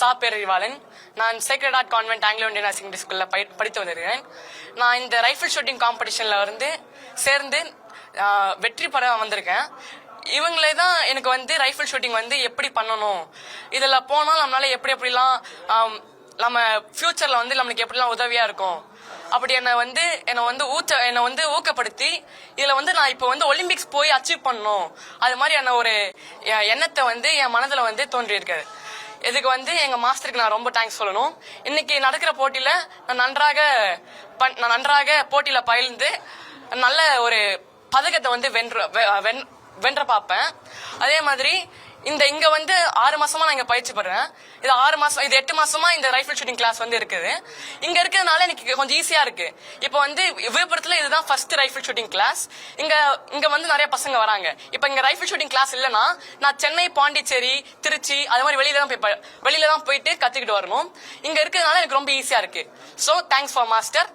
சா பேரறிவாளன். நான் sacred heart convent Anglo Indian higher secondary ஸ்கூல்ல படித்து வந்திருக்கிறேன். நான் இந்த ரைஃபிள் ஷூட்டிங் காம்படிஷன்ல சேர்ந்து வெற்றி பெற வந்திருக்கேன். இவங்களே தான் எனக்கு ரைஃபிள் ஷூட்டிங் எப்படி பண்ணணும், இதுல போனால் நம்மளால எப்படிலாம் நம்ம ஃபியூச்சர்ல நம்மளுக்கு எப்படிலாம் உதவியா இருக்கும் அப்படி என்னை ஊக்கப்படுத்தி இதுல நான் இப்போ ஒலிம்பிக்ஸ் போய் அச்சீவ் பண்ணணும் அது மாதிரி ஒரு எண்ணத்தை என் மனதுல தோன்றி இருக்காது. இதுக்கு எங்க மாஸ்டருக்கு நான் ரொம்ப தேங்க்ஸ் சொல்லணும். இன்னைக்கு நடக்கிற போட்டியில நான் நன்றாக போட்டியில பயிர்ந்து நல்ல ஒரு பதக்கத்தை வென்ற பார்ப்பேன். அதே மாதிரி இங்க 6 மாசமா நான் இங்க பயிற்சி பெறேன். இது 8 மாசமா இந்த ரைஃபிள் ஷூட்டிங் கிளாஸ் இருக்குது. இங்க இருக்கிறதுனால எனக்கு கொஞ்சம் ஈஸியா இருக்கு. இப்போ விழுப்புரத்துல இதுதான் ஃபர்ஸ்ட் ரைஃபிள் ஷூட்டிங் கிளாஸ். இங்க நிறைய பசங்க வராங்க. இப்போ இங்க ரைஃபிள் ஷூட்டிங் கிளாஸ் இல்லனா நான் சென்னை, பாண்டிச்சேரி, திருச்சி அது மாதிரி வெளியில தான் போயிட்டு கத்துக்கிட்டு வரணும். இங்க இருக்கிறதுனால எனக்கு ரொம்ப ஈஸியா இருக்கு. So thanks for master.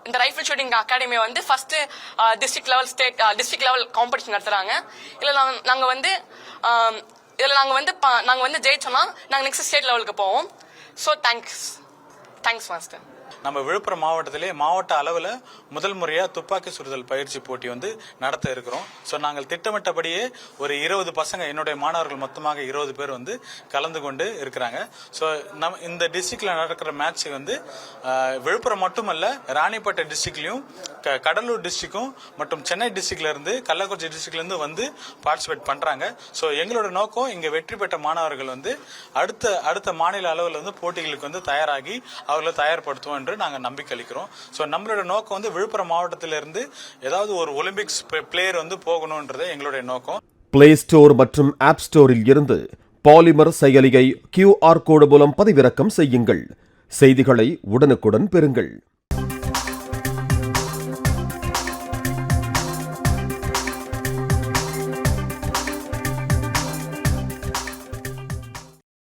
இந்த rifle shooting academy first district level competition நடத்துறாங்க. இல்ல நாங்க ஜெயிச்சோம்னா நாங்க நெக்ஸ்ட் ஸ்டேட் லெவலுக்கு போவோம். So thanks master. நம்ம விழுப்புரம் மாவட்டத்திலே மாவட்ட அளவில் முதல் முறையாக துப்பாக்கி சுடுதல் பயிற்சி போட்டி நடத்த இருக்கிறோம். ஸோ நாங்கள் திட்டமிட்டபடியே ஒரு 20 பசங்க, என்னுடைய மாணவர்கள் மொத்தமாக 20 பேர் கலந்து கொண்டு இருக்கிறாங்க. ஸோ இந்த டிஸ்ட்ரிக்ட்ல நடக்கிற மேட்ச் விழுப்புரம் மட்டுமல்ல, ராணிப்பேட்டை டிஸ்ட்ரிக்ட்லையும் கடலூர் டிஸ்ட்ரிக்டும் மற்றும் சென்னை டிஸ்ட்ரிக்ட்ல இருந்து கள்ளக்குறிச்சி டிஸ்ட்ரிக்ட்ல இருந்து பார்ட்டிசிபேட் பண்றாங்க. ஸோ எங்களோட நோக்கம் இங்க வெற்றி பெற்ற மாணவர்கள் அடுத்த மாநில அளவில் போட்டிகளுக்கு தயாராகி அவர்களை தயார்படுத்துவோம் என்று நாங்கள் நம்பிக்கை அளிக்கிறோம். ஸோ நம்மளோட நோக்கம் விழுப்புரம் மாவட்டத்திலிருந்து ஏதாவது ஒரு ஒலிம்பிக்ஸ் பிளேயர் போகணும்ன்றது எங்களுடைய நோக்கம். பிளே ஸ்டோர் மற்றும் ஆப் ஸ்டோரில் இருந்து பாலிமர் செயலியை QR கோடு மூலம் பதிவிறக்கம் செய்யுங்கள். செய்திகளை உடனுக்குடன் பெறுங்கள்.